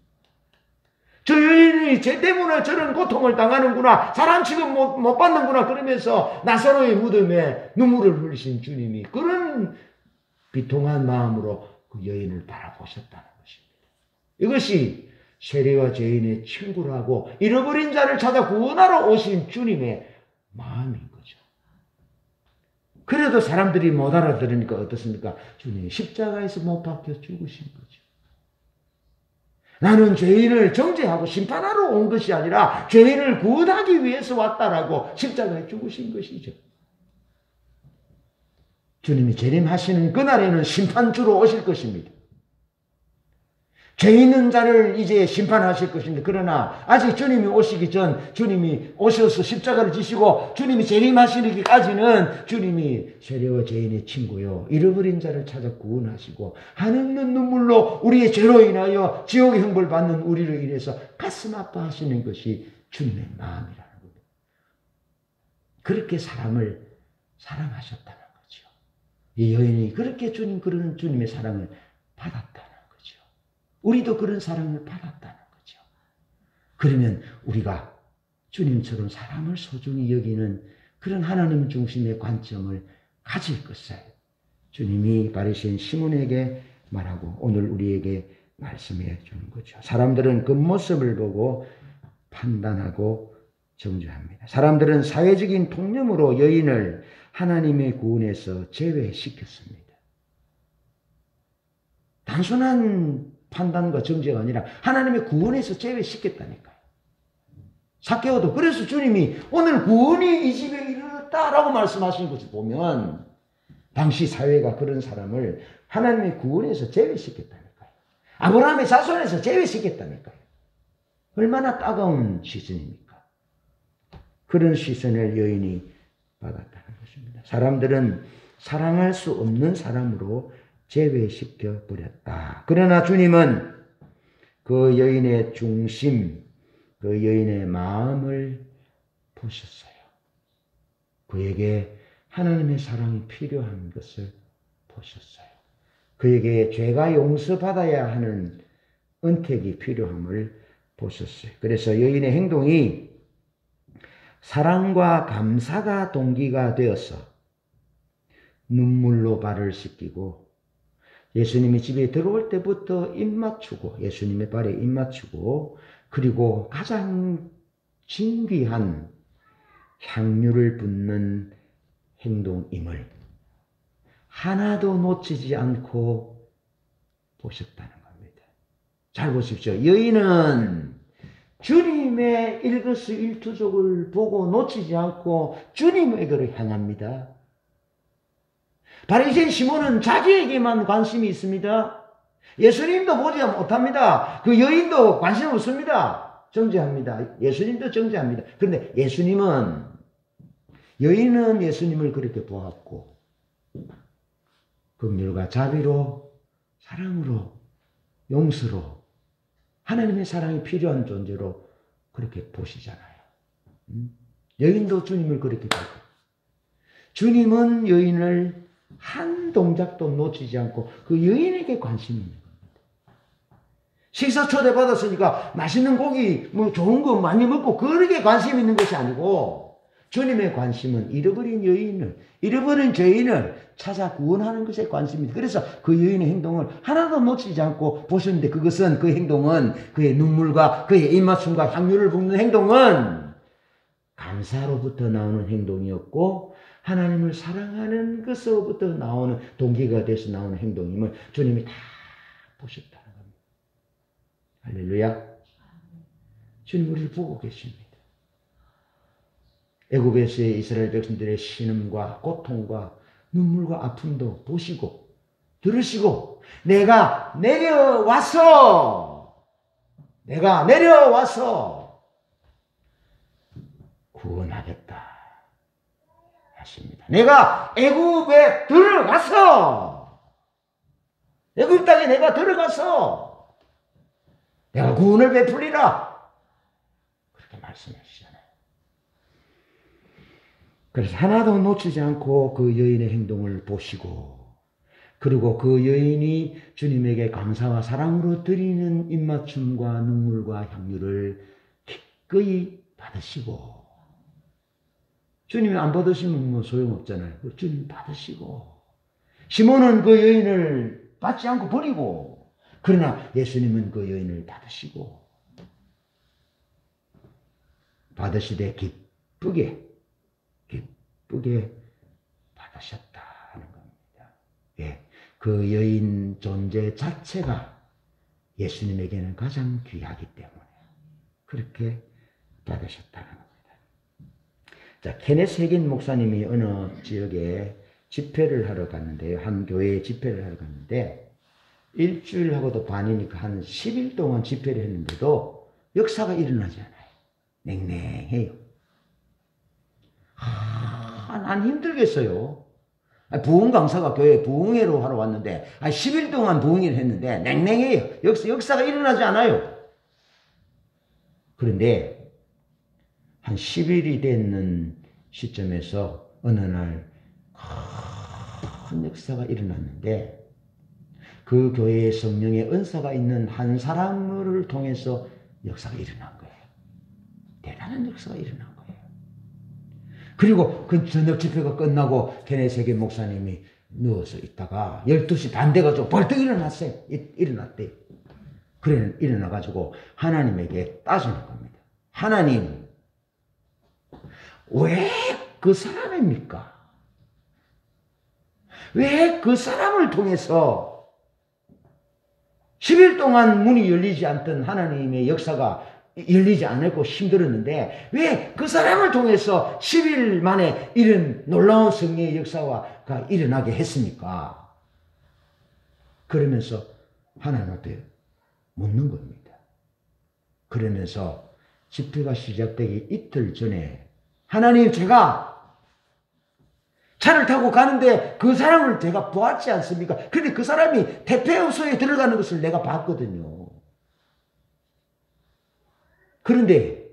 저 여인이 죄 때문에 저런 고통을 당하는구나, 사람 취급 못 받는구나, 그러면서 나사로의 무덤에 눈물을 흘리신 주님이 그런 비통한 마음으로 그 여인을 바라보셨다는 것입니다. 이것이 세리와 죄인의 친구라고 잃어버린 자를 찾아 구원하러 오신 주님의 마음인 거죠. 그래도 사람들이 못 알아들으니까 어떻습니까? 주님이 십자가에서 못 박혀 죽으신 거죠. 나는 죄인을 정죄하고 심판하러 온 것이 아니라 죄인을 구원하기 위해서 왔다라고 십자가에 죽으신 것이죠. 주님이 재림하시는 그날에는 심판주로 오실 것입니다. 죄 있는 자를 이제 심판하실 것입니다. 그러나 아직 주님이 오시기 전, 주님이 오셔서 십자가를 지시고 주님이 재림하시기까지는 주님이 세리와 죄인의 친구요, 잃어버린 자를 찾아 구원하시고 한없는 눈물로 우리의 죄로 인하여 지옥의 형벌 받는 우리를 인해서 가슴 아파하시는 것이 주님의 마음이라는 겁니다. 그렇게 사람을 사랑하셨다는 거죠. 이 여인이 그렇게 그런 주님의 사랑을 받았다는 거죠. 우리도 그런 사랑을 받았다는 거죠. 그러면 우리가 주님처럼 사람을 소중히 여기는 그런 하나님 중심의 관점을 가질 것을 주님이 바리새인 시몬에게 말하고 오늘 우리에게 말씀해 주는 거죠. 사람들은 겉모습을 보고 판단하고 정죄합니다. 사람들은 사회적인 통념으로 여인을 하나님의 구원에서 제외시켰습니다. 단순한 판단과 정죄가 아니라 하나님의 구원에서 제외시켰다니까요. 삭개오도 그래서 주님이 오늘 구원이 이 집에 이르렀다라고 말씀하신 것을 보면 당시 사회가 그런 사람을 하나님의 구원에서 제외시켰다니까요. 아브라함의 자손에서 제외시켰다니까요. 얼마나 따가운 시선입니까? 그런 시선을 여인이 받았다는 것입니다. 사람들은 사랑할 수 없는 사람으로 제외시켜 버렸다. 그러나 주님은 그 여인의 중심, 그 여인의 마음을 보셨어요. 그에게 하나님의 사랑이 필요한 것을 보셨어요. 그에게 죄가 용서받아야 하는 은택이 필요함을 보셨어요. 그래서 여인의 행동이 사랑과 감사가 동기가 되어서 눈물로 발을 씻기고 예수님이 집에 들어올 때부터 예수님의 발에 입 맞추고 그리고 가장 진귀한 향유를 붓는 행동임을 하나도 놓치지 않고 보셨다는 겁니다. 잘 보십시오. 여인은 주님의 일거수일투족을 보고 놓치지 않고 주님에게로 향합니다. 바리새인 시몬은 자기에게만 관심이 있습니다. 예수님도 보지 못합니다. 그 여인도 관심 없습니다. 정죄합니다. 예수님도 정죄합니다. 그런데 여인은 예수님을 그렇게 보았고 긍휼과 자비로, 사랑으로, 용서로, 하나님의 사랑이 필요한 존재로 그렇게 보시잖아요. 여인도 주님을 그렇게 보고, 주님은 여인을 한 동작도 놓치지 않고 그 여인에게 관심이 있는 겁니다. 식사 초대받았으니까 맛있는 고기, 뭐 좋은 거 많이 먹고 그렇게 관심 있는 것이 아니고, 주님의 관심은 잃어버린 여인을, 잃어버린 죄인을 찾아 구원하는 것에 관심입니다. 그래서 그 여인의 행동을 하나도 놓치지 않고 보셨는데, 그것은, 그 행동은, 그의 눈물과 그의 입맞춤과 향유를 붓는 행동은 감사로부터 나오는 행동이었고, 하나님을 사랑하는 것으로부터 나오는, 동기가 돼서 나오는 행동임을 주님이 다 보셨다는 겁니다. 할렐루야. 주님 우리를 보고 계십니다. 애굽에서의 이스라엘 백성들의 신음과 고통과 눈물과 아픔도 보시고 들으시고, 내가 내려와서 구원하겠다 하십니다. 내가 애굽에 들어가서, 애굽 땅에 내가 들어가서 내가 구원을 베풀리라, 그렇게 말씀하시잖아요. 그래서 하나도 놓치지 않고 그 여인의 행동을 보시고, 그리고 그 여인이 주님에게 감사와 사랑으로 드리는 입맞춤과 눈물과 향유를 기꺼이 받으시고, 주님이 안 받으시면 뭐 소용없잖아요. 주님 받으시고, 시몬은 그 여인을 받지 않고 버리고, 그러나 예수님은 그 여인을 받으시고, 받으시되 기쁘게 받으셨다는 겁니다. 예, 그 여인 존재 자체가 예수님에게는 가장 귀하기 때문에 그렇게 받으셨다는 겁니다. 자, 케네스 해긴 목사님이 어느 지역에 집회를 하러 갔는데요. 한 교회에 집회를 하러 갔는데, 일주일하고도 반이니까 한 10일 동안 집회를 했는데도 역사가 일어나지 않아요. 냉랭해요. 난 힘들겠어요. 부흥 강사가 교회 부흥회로 하러 왔는데 10일 동안 부흥회를 했는데 냉랭해요. 역사가 일어나지 않아요. 그런데 한 10일이 됐는 시점에서 어느 날 큰 역사가 일어났는데, 그 교회에 성령의 은사가 있는 한 사람을 통해서 역사가 일어난 거예요. 대단한 역사가 일어난 거예요. 그리고 그 저녁 집회가 끝나고 케네스 해긴 목사님이 누워서 있다가 12시 반 돼가지고 벌떡 일어났어요. 일어났대요. 그래, 일어나가지고 하나님에게 따지는 겁니다. 하나님, 왜 그 사람입니까? 왜 그 사람을 통해서 10일 동안 문이 열리지 않던 하나님의 역사가 열리지 않았고 힘들었는데, 왜 그 사람을 통해서 10일 만에 이런 놀라운 성령의 역사가 일어나게 했습니까? 그러면서 하나님한테 묻는 겁니다. 그러면서 집회가 시작되기 이틀 전에, 하나님, 제가 차를 타고 가는데 그 사람을 제가 보았지 않습니까? 근데 그 사람이 대패요소에 들어가는 것을 내가 봤거든요. 그런데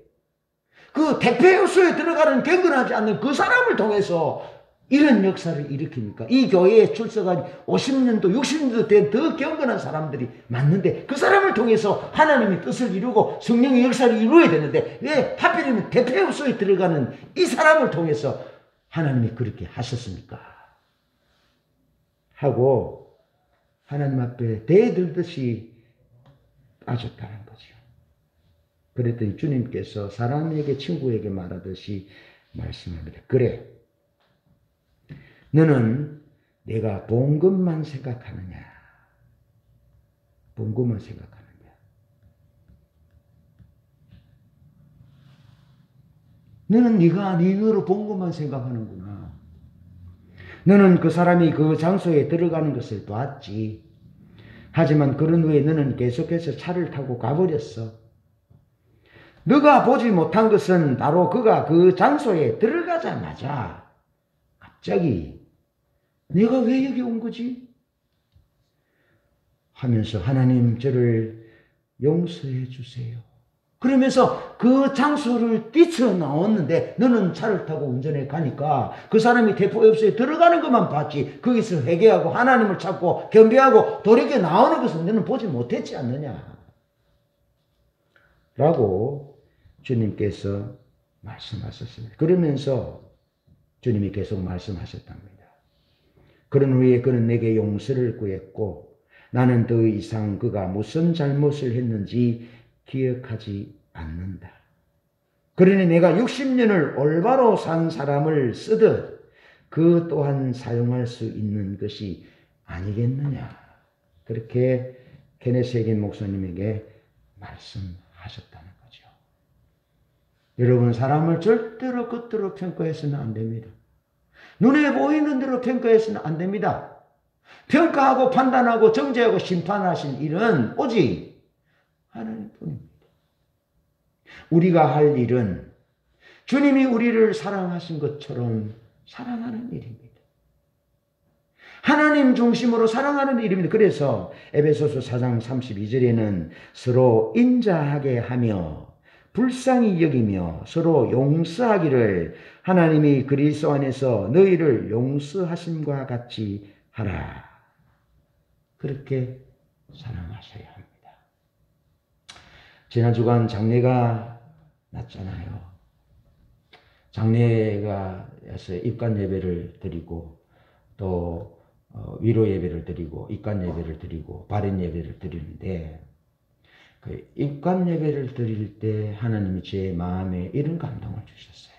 그 대패요소에 들어가는 경건하지 않는 그 사람을 통해서 이런 역사를 일으킵니까? 이 교회에 출석한 50년도, 60년도 된 더 경건한 사람들이 많는데, 그 사람을 통해서 하나님의 뜻을 이루고 성령의 역사를 이루어야 되는데, 왜 하필이면 대패요소에 들어가는 이 사람을 통해서 하나님이 그렇게 하셨습니까? 하고 하나님 앞에 대들듯이 빠졌다는 거죠. 그랬더니 주님께서 사람에게, 친구에게 말하듯이 말씀합니다. 그래, 너는 내가 본 것만 생각하느냐? 본 것만 생각하느냐? 너는 네가 네 눈으로 본 것만 생각하는구나. 너는 그 사람이 그 장소에 들어가는 것을 봤지. 하지만 그런 후에 너는 계속해서 차를 타고 가버렸어. 너가 보지 못한 것은 바로 그가 그 장소에 들어가자마자 갑자기 내가 왜 여기 온 거지? 하면서 하나님 저를 용서해 주세요. 그러면서 그 장소를 뛰쳐나왔는데 너는 차를 타고 운전해 가니까 그 사람이 대포협소에 들어가는 것만 봤지 거기서 회개하고 하나님을 찾고 경배하고 돌이켜 나오는 것은 너는 보지 못했지 않느냐 라고 주님께서 말씀하셨습니다. 그러면서 주님이 계속 말씀하셨답니다. 그런 후에 그는 내게 용서를 구했고 나는 더 이상 그가 무슨 잘못을 했는지 기억하지 않는다. 그러니 내가 60년을 올바로 산 사람을 쓰듯 그 또한 사용할 수 있는 것이 아니겠느냐. 그렇게 케네스 해긴 목사님에게 말씀하셨다는 거죠. 여러분, 사람을 절대로 겉으로 평가해서는 안 됩니다. 눈에 보이는 대로 평가해서는 안 됩니다. 평가하고 판단하고 정죄하고 심판하신 일은 오직 하나님뿐입니다. 우리가 할 일은 주님이 우리를 사랑하신 것처럼 사랑하는 일입니다. 하나님 중심으로 사랑하는 일입니다. 그래서 에베소서 4장 32절에는 서로 인자하게 하며 불쌍히 여기며 서로 용서하기를 하나님이 그리스도 안에서 너희를 용서하심과 같이 하라. 그렇게 사랑하셔야 합니다. 지난 주간 장례가 났잖아요. 장례가 해서 입관 예배를 드리고 또 위로 예배를 드리고 입관 예배를 드리고 발인 예배를 드리는데 그 입관 예배를 드릴 때 하나님이 제 마음에 이런 감동을 주셨어요.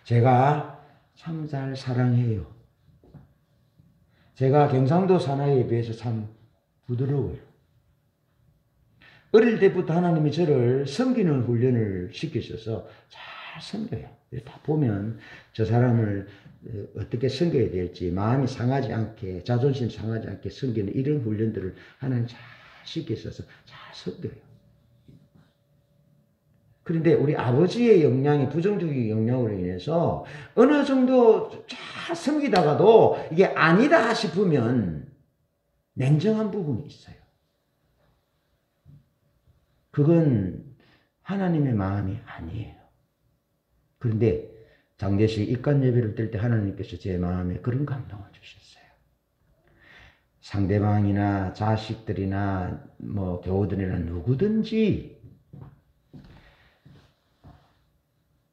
제가 참 잘 사랑해요. 제가 경상도 사나이에 비해서 참 부드러워요. 어릴 때부터 하나님이 저를 섬기는 훈련을 시키셔서 잘 섬겨요. 다 보면 저 사람을 어떻게 섬겨야 될지 마음이 상하지 않게 자존심 상하지 않게 섬기는 이런 훈련들을 하나님 잘 시키셔서 잘 섬겨요. 그런데 우리 아버지의 영향이 부정적인 영향으로 인해서 어느 정도 잘 섬기다가도 이게 아니다 싶으면 냉정한 부분이 있어요. 그건 하나님의 마음이 아니에요. 그런데 장례식 입관 예배를 드릴 때 하나님께서 제 마음에 그런 감동을 주셨어요. 상대방이나 자식들이나 교우들이나 누구든지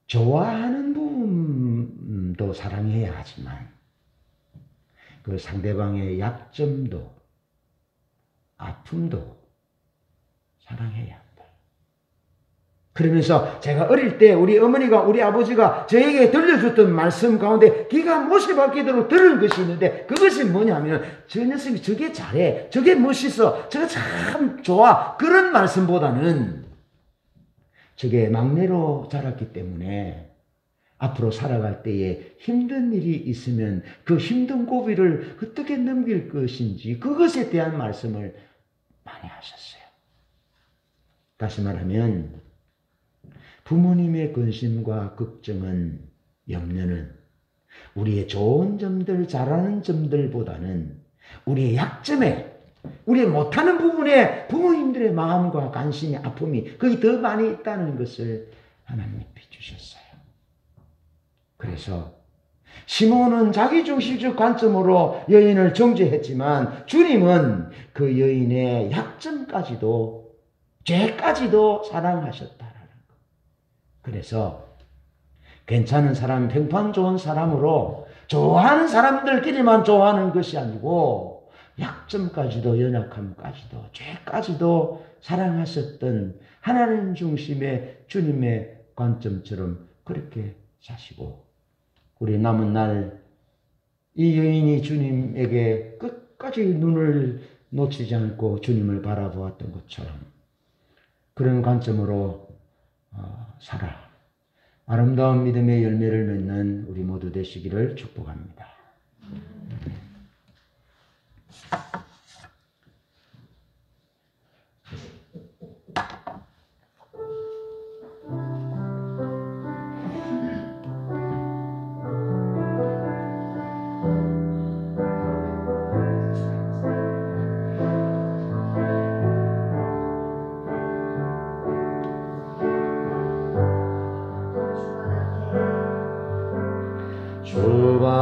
좋아하는 부분도 사랑해야 하지만 그 상대방의 약점도 아픔도 사랑해야 한다. 그러면서 제가 어릴 때 우리 어머니가 우리 아버지가 저에게 들려줬던 말씀 가운데 기가 못이 박히도록 들은 것이 있는데 그것이 뭐냐면 저 녀석이 저게 잘해, 저게 멋있어, 저게 참 좋아, 그런 말씀보다는 저게 막내로 자랐기 때문에 앞으로 살아갈 때에 힘든 일이 있으면 그 힘든 고비를 어떻게 넘길 것인지 그것에 대한 말씀을 많이 하셨어요. 다시 말하면 부모님의 근심과 걱정은, 염려는 우리의 좋은 점들, 잘하는 점들보다는 우리의 약점에, 우리의 못하는 부분에 부모님들의 마음과 관심이, 아픔이 거기 더 많이 있다는 것을 하나님이 비추셨어요. 그래서 시몬은 자기중심적 관점으로 여인을 정죄했지만 주님은 그 여인의 약점까지도, 죄까지도 사랑하셨다라는 것. 그래서 괜찮은 사람, 평판 좋은 사람으로 좋아하는 사람들끼리만 좋아하는 것이 아니고 약점까지도, 연약함까지도, 죄까지도 사랑하셨던 하나님 중심의 주님의 관점처럼 그렇게 사시고, 우리 남은 날 이 여인이 주님에게 끝까지 눈을 놓치지 않고 주님을 바라보았던 것처럼 그런 관점으로 살아 아름다운 믿음의 열매를 맺는 우리 모두 되시기를 축복합니다.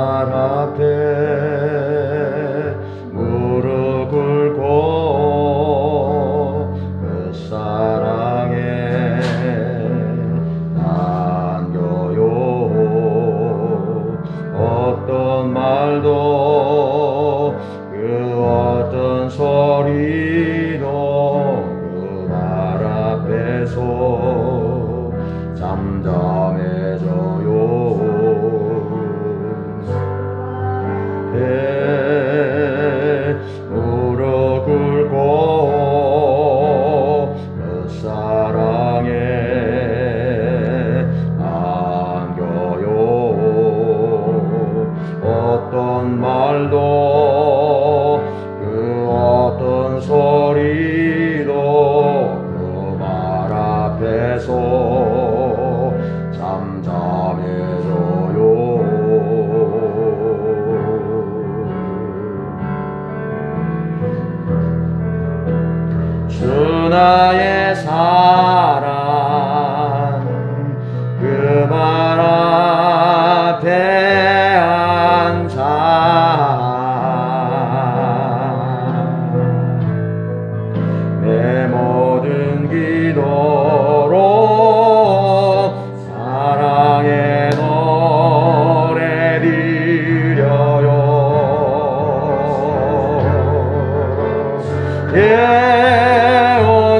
발 앞에 무릎 꿇고 그 사랑에 안겨요. 어떤 말도 그 어떤 소리도 그 발 앞에서 잠잠해져요. 무릎 꿇고 그 사랑에 안겨요. 어떤 말도 그 어떤 소리도 그 말 앞에서 잠잠해져요. 주 나의 사랑 그 말 앞에 앉아 내 모든 기도로 사랑의 노래 드려요.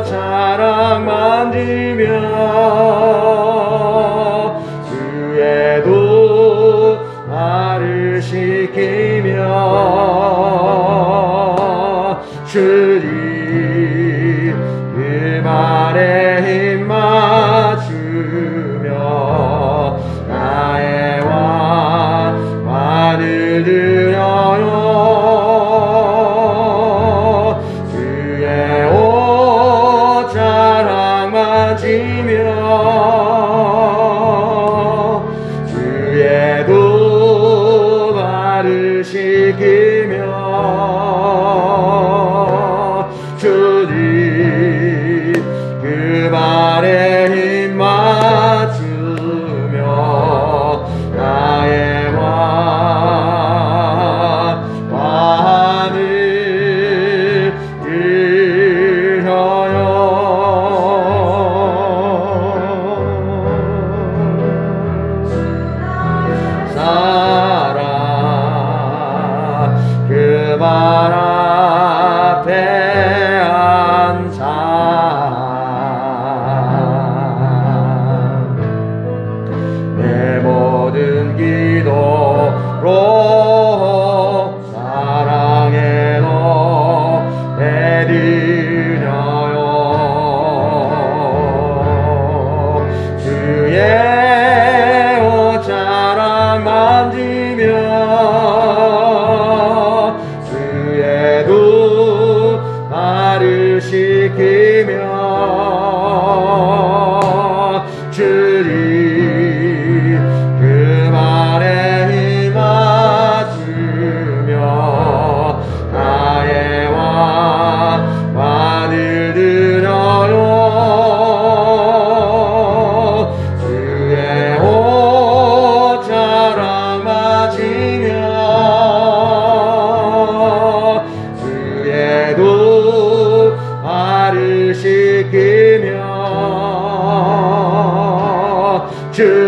자랑 만지며 주의 두 발을 시키며 주님 그 말에 힘 맞추며 나의 완을 드려요. 주의 옷 자랑 만지며 주의 두 발을 시키며 주님 그 발에 힘 맞추며 나의 완을 드려요. 사랑 그 발 앞에 앉아 내 모든 기도로 사랑의 노래 드려요. 주의 옷 자랑 만지며 주의 두 발을 시키며 주님 그 말에 힘 맞추며 나의 완을 드려요. 주의 옷 자랑 맞으며 주의 두 발을 시키며 주